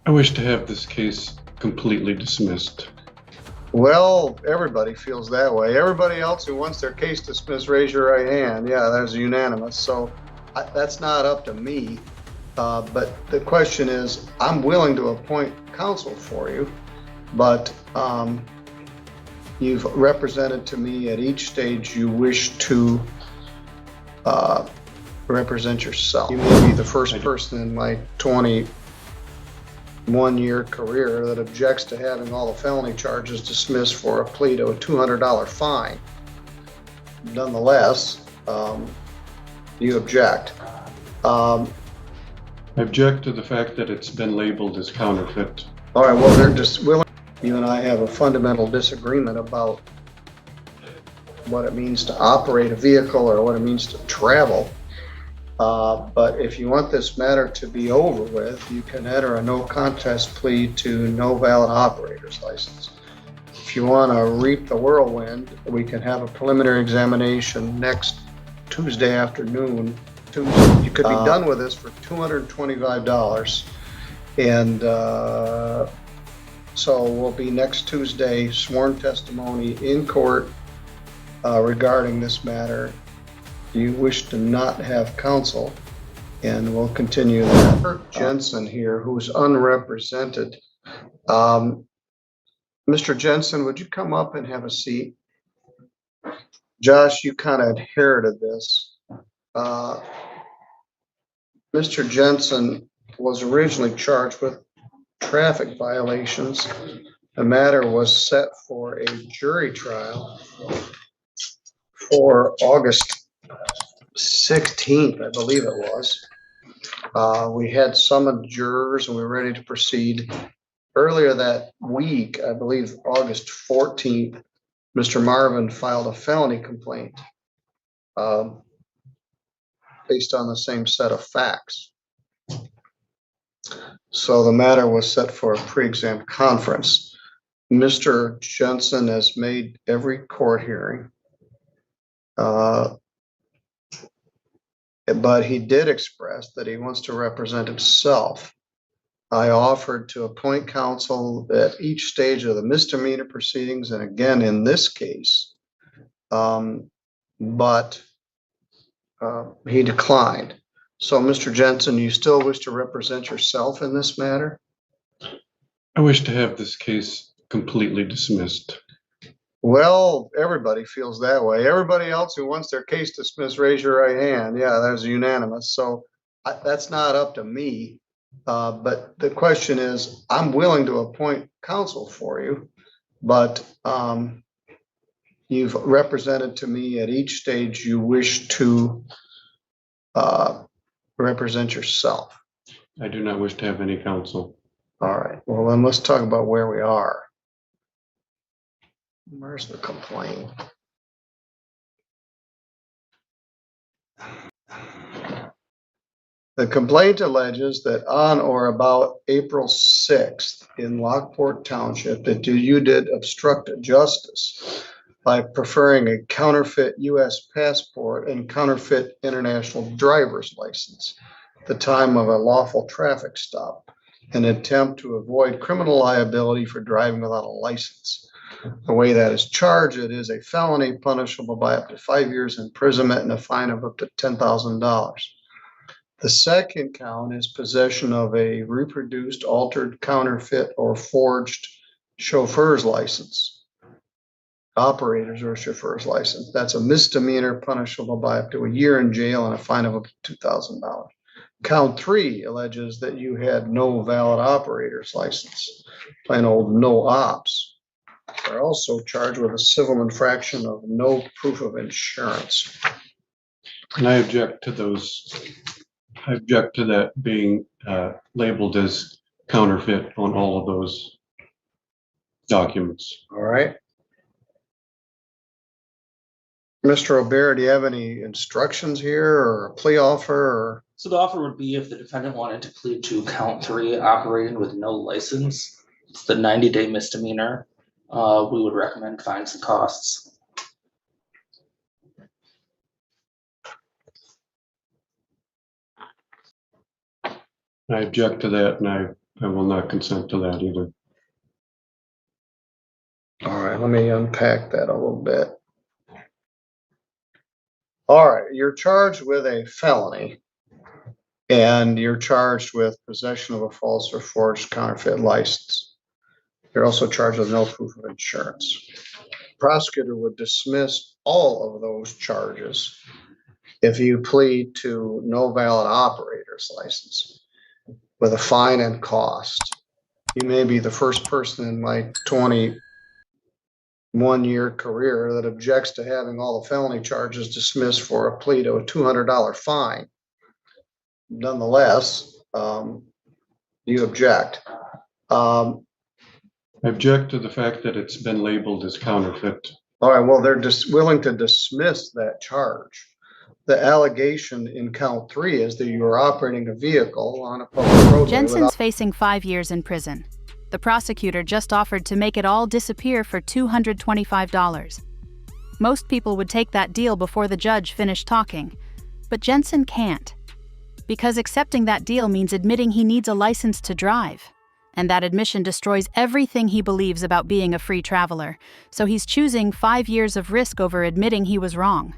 I wish to have this case completely dismissed. Well, everybody feels that way. Everybody else who wants their case dismissed, raise your right hand. Yeah, that's unanimous. So that's not up to me. But the question is, I'm willing to appoint counsel for you, but you've represented to me at each stage you wish to represent yourself. You may be the first person in my 21-year career that objects to having all the felony charges dismissed for a plea to a $200 fine. Nonetheless, you object. I object to the fact that it's been labeled as counterfeit. All right, well, they're just willing. You and I have a fundamental disagreement about what it means to operate a vehicle or what it means to travel. But if you want this matter to be over with, you can enter a no contest plea to no valid operator's license. If you want to reap the whirlwind, we can have a preliminary examination next Tuesday afternoon. You could be done with this for $225. And so we'll be next Tuesday, sworn testimony in court regarding this matter. You wish to not have counsel, and we'll continue that. Jensen here, who's unrepresented. Mr. Jensen, would you come up and have a seat? Josh, you kind of inherited this. Mr. Jensen was originally charged with traffic violations. The matter was set for a jury trial for August 16th, I believe it was. We had summoned jurors and we were ready to proceed. Earlier that week, I believe August 14th, Mr. Marvin filed a felony complaint based on the same set of facts. So the matter was set for a pre-exam conference. Mr. Jensen has made every court hearing. But he did express that he wants to represent himself. I offered to appoint counsel at each stage of the misdemeanor proceedings, and again in this case, but he declined. So, Mr. Jensen, you still wish to represent yourself in this matter? I wish to have this case completely dismissed. Well, everybody feels that way. Everybody else who wants their case dismissed, raise your right hand. Yeah, that's unanimous. So that's not up to me. But the question is, I'm willing to appoint counsel for you, but you've represented to me at each stage you wish to represent yourself. I do not wish to have any counsel. All right. Well, then let's talk about where we are. Where's the complaint? The complaint alleges that on or about April 6th in Lockport Township that you did obstruct justice by preferring a counterfeit U.S. passport and counterfeit international driver's license at the time of a lawful traffic stop, an attempt to avoid criminal liability for driving without a license. The way that is charged, it is a felony punishable by up to 5 years imprisonment and a fine of up to $10,000. The second count is possession of a reproduced, altered, counterfeit, or forged chauffeur's license, operator's or chauffeur's license. That's a misdemeanor punishable by up to a year in jail and a fine of up to $2,000. Count 3 alleges that you had no valid operator's license, plain old no ops. They're also charged with a civil infraction of no proof of insurance. And I object to those. I object to that being labeled as counterfeit on all of those documents. All right. Mr. O'Bear, do you have any instructions here or a plea offer? Or? So the offer would be if the defendant wanted to plead to count 3, operating with no license. It's the 90-day misdemeanor. We would recommend fines and costs. I object to that, and I I will not consent to that either. All right, let me unpack that a little bit. All right, you're charged with a felony, and you're charged with possession of a false or forged counterfeit license. You're also charged with no proof of insurance. Prosecutor would dismiss all of those charges if you plead to no valid operator's license with a fine and cost. You may be the first person in my 21-year career that objects to having all the felony charges dismissed for a plea to a $200 fine. Nonetheless, you object. I object to the fact that it's been labeled as counterfeit. All right, well, they're just willing to dismiss that charge. The allegation in count 3 is that you were operating a vehicle on a public roadway. Jensen's facing 5 years in prison. The prosecutor just offered to make it all disappear for $225. Most people would take that deal before the judge finished talking, but Jensen can't. Because accepting that deal means admitting he needs a license to drive. And that admission destroys everything he believes about being a free traveler, so he's choosing 5 years of risk over admitting he was wrong.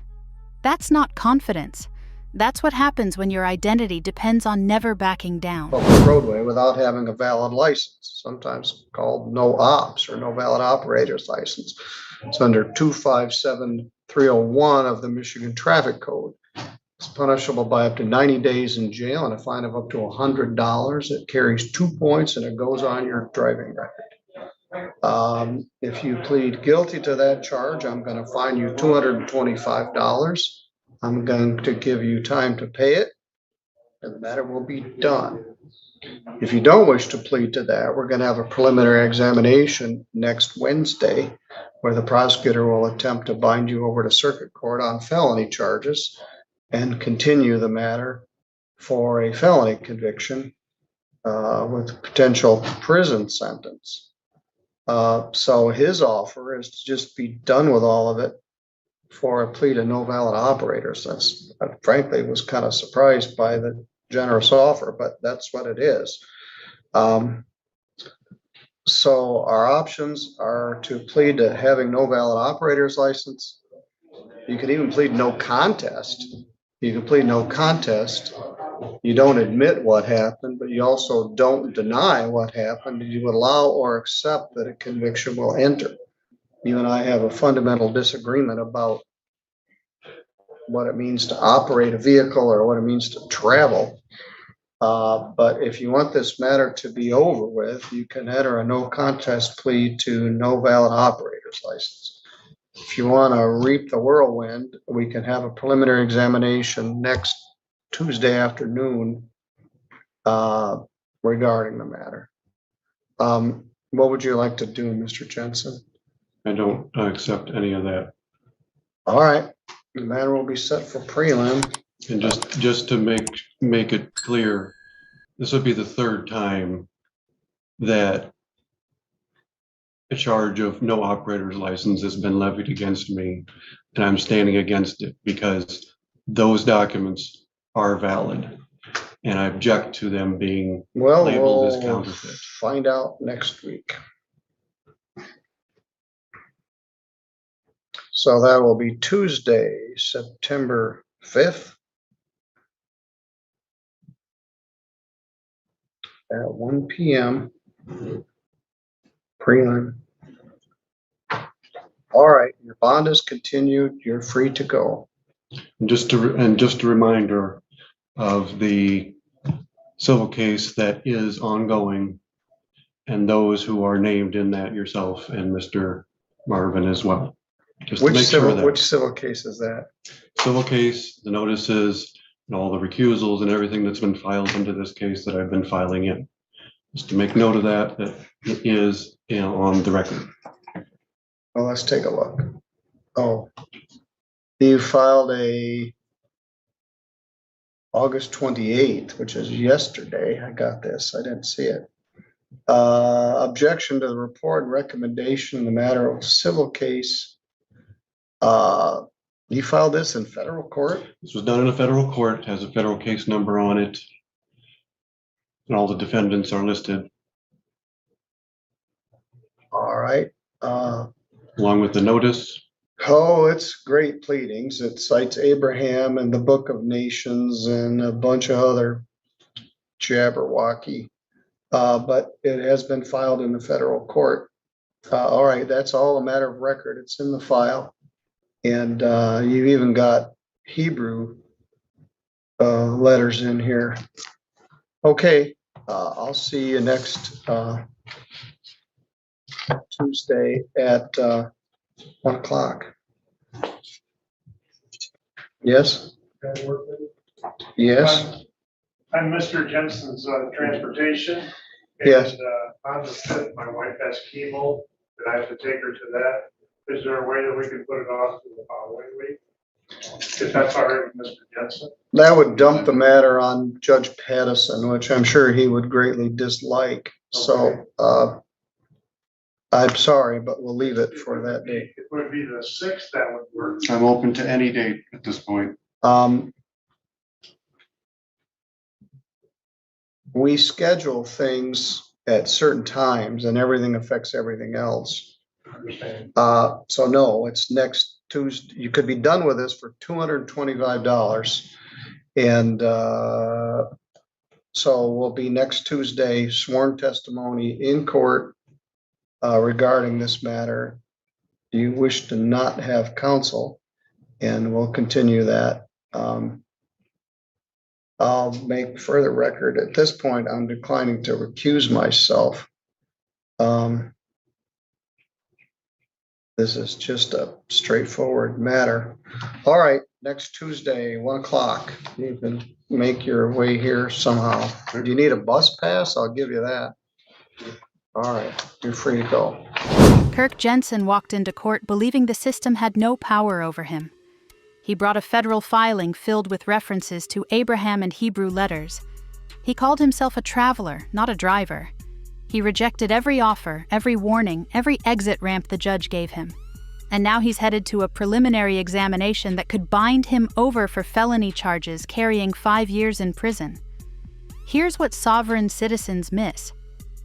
That's not confidence. That's what happens when your identity depends on never backing down. Public roadway without having a valid license, sometimes called no ops or no valid operator's license. It's under 257301 of the Michigan Traffic Code. It's punishable by up to 90 days in jail and a fine of up to $100. It carries 2 points and it goes on your driving record. If you plead guilty to that charge, I'm going to fine you $225. I'm going to give you time to pay it, and the matter will be done. If you don't wish to plead to that, we're going to have a preliminary examination next Wednesday, where the prosecutor will attempt to bind you over to circuit court on felony charges and continue the matter for a felony conviction with potential prison sentence. So his offer is to just be done with all of it for a plea to no valid operators. That's, I frankly was kind of surprised by the generous offer, but that's what it is. So our options are to plead to having no valid operator's license. You could even plead no contest. You can plead no contest. You don't admit what happened, but you also don't deny what happened. You would allow or accept that a conviction will enter. You and I have a fundamental disagreement about what it means to operate a vehicle or what it means to travel. But if you want this matter to be over with, you can enter a no contest plea to no valid operator's license. If you want to reap the whirlwind, we can have a preliminary examination next Tuesday afternoon regarding the matter. What would you like to do, Mr. Jensen? I don't accept any of that. All right, the matter will be set for prelim. And just to make it clear, this would be the third time that a charge of no operator's license has been levied against me, and I'm standing against it because those documents are valid, and I object to them being labeled as counterfeit. Find out next week. So that will be Tuesday, September 5th at 1 p.m. Prelim. All right, your bond is continued. You're free to go. And just a reminder of the civil case that is ongoing, and those who are named in that, yourself and Mr. Marvin as well. Just to make sure that Which civil case is that? civil case, the notices, and all the recusals and everything that's been filed into this case that I've been filing in. Just to make note of that it is, on the record. Well, let's take a look. Oh, you filed a August 28th, which is yesterday. I got this. I didn't see it. Objection to the report and recommendation in the matter of civil case. You filed this in federal court? This was done in a federal court, has a federal case number on it. And all the defendants are listed All right. along with the notice. Oh, it's great pleadings. It cites Abraham and the Book of Nations and a bunch of other Jabberwocky. But it has been filed in the federal court. All right, that's all a matter of record. It's in the file. And you've even got Hebrew letters in here. Okay, I'll see you next Tuesday at 1 o'clock. Yes? Yes? I'm Mr. Jensen's transportation. Yes. And on the 5th, my wife has chemo, and I have to take her to that. Is there a way that we can put it off to the following week? If that's all right with Mr. Jensen? That would dump the matter on Judge Pattison, which I'm sure he would greatly dislike. So I'm sorry, but we'll leave it for that date. It would be the 6th, that would work. I'm open to any date at this point. We schedule things at certain times and everything affects everything else. I understand. So no, it's next Tuesday. You could be done with this for $225. And so we'll be next Tuesday, sworn testimony in court regarding this matter. You wish to not have counsel, and we'll continue that. I'll make further record. At this point, I'm declining to recuse myself. This is just a straightforward matter. All right, next Tuesday, 1 o'clock. You can make your way here somehow. Do you need a bus pass? I'll give you that. All right, you're free to go. Kirk Jensen walked into court believing the system had no power over him. He brought a federal filing filled with references to Abraham and Hebrew letters. He called himself a traveler, not a driver. He rejected every offer, every warning, every exit ramp the judge gave him. And now he's headed to a preliminary examination that could bind him over for felony charges carrying 5 years in prison. Here's what sovereign citizens miss.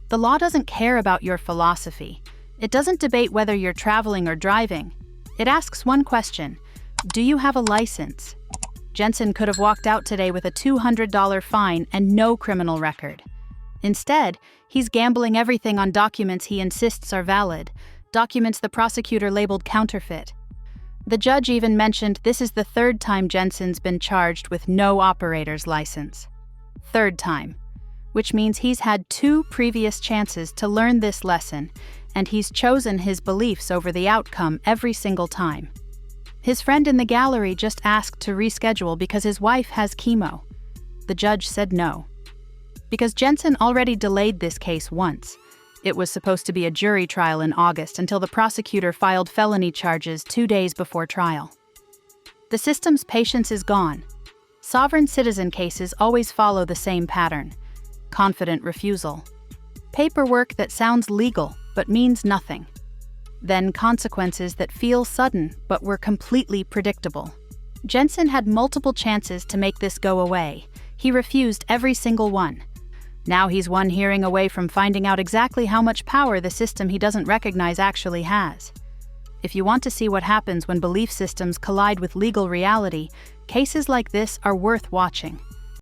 The law doesn't care about your philosophy. It doesn't debate whether you're traveling or driving. It asks one question: do you have a license? Jensen could have walked out today with a $200 fine and no criminal record. Instead, he's gambling everything on documents he insists are valid, documents the prosecutor labeled counterfeit. The judge even mentioned this is the 3rd time Jensen's been charged with no operator's license. 3rd time, which means he's had 2 previous chances to learn this lesson, and he's chosen his beliefs over the outcome every single time. His friend in the gallery just asked to reschedule because his wife has chemo. The judge said no. Because Jensen already delayed this case once. It was supposed to be a jury trial in August until the prosecutor filed felony charges 2 days before trial. The system's patience is gone. Sovereign citizen cases always follow the same pattern: confident refusal, paperwork that sounds legal but means nothing, then consequences that feel sudden but were completely predictable. Jensen had multiple chances to make this go away. He refused every single one. Now he's one hearing away from finding out exactly how much power the system he doesn't recognize actually has. If you want to see what happens when belief systems collide with legal reality, cases like this are worth watching.